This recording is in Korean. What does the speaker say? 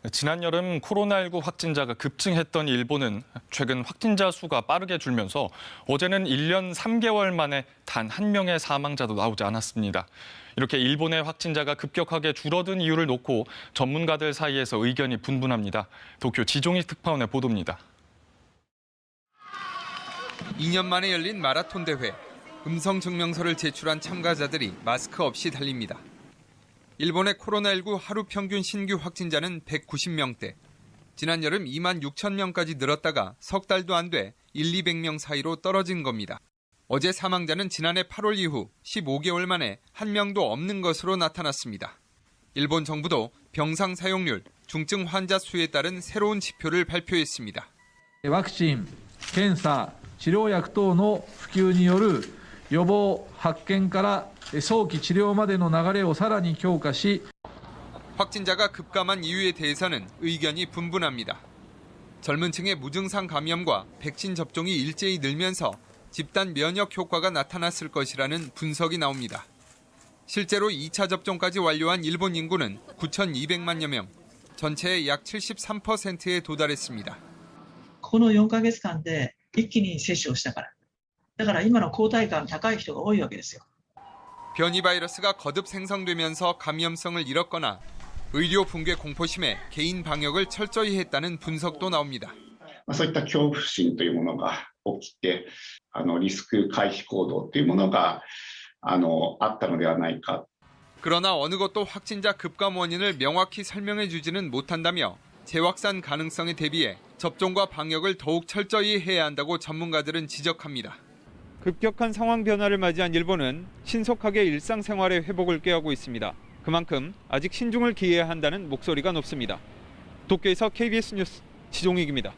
지난 여름 코로나19 확진자가 급증했던 일본은 최근 확진자 수가 빠르게 줄면서 어제는 1년 3개월 만에 단 한 명의 사망자도 나오지 않았습니다. 이렇게 일본의 확진자가 급격하게 줄어든 이유를 놓고 전문가들 사이에서 의견이 분분합니다. 도쿄 지종익 특파원의 보도입니다. 2년 만에 열린 마라톤 대회. 음성 증명서를 제출한 참가자들이 마스크 없이 달립니다. 일본의 코로나19 하루 평균 신규 확진자는 190명대. 지난 여름 2만 6천 명까지 늘었다가 석 달도 안 돼 200명 사이로 떨어진 겁니다. 어제 사망자는 지난해 8월 이후 15개월 만에 한 명도 없는 것으로 나타났습니다. 일본 정부도 병상 사용률, 중증 환자 수에 따른 새로운 지표를 발표했습니다. ワクチン、検査、治療薬等の普及による予防発見から早期治療までの流れをさらに強化し 확진자가 급감한 이유에 대해서는 의견이 분분합니다. 젊은 층의 무증상 감염과 백신 접종이 일제히 늘면서 집단 면역 효과가 나타났을 것이라는 분석이 나옵니다. 실제로 2차 접종까지 완료한 일본 인구는 9,200만여 명, 전체의 약 73%에 도달했습니다. この4ヶ月間で一気に接種をしたから。だから今の抗体価が高い人が多いわけですよ。 변이 바이러스가 거듭 생성되면서 감염성을 잃었거나 의료 붕괴 공포심에 개인 방역을 철저히 했다는 분석도 나옵니다. そういった恐怖心というものが起きて、リスク回避行動というものがあったのではないか。 그러나 어느 것도 확진자 급감 원인을 명확히 설명해 주지는 못한다며 재확산 가능성에 대비해 접종과 방역을 더욱 철저히 해야 한다고 전문가들은 지적합니다. 급격한 상황 변화를 맞이한 일본은 신속하게 일상생활의 회복을 꾀하고 있습니다. 그만큼 아직 신중을 기해야 한다는 목소리가 높습니다. 도쿄에서 KBS 뉴스 지종익입니다.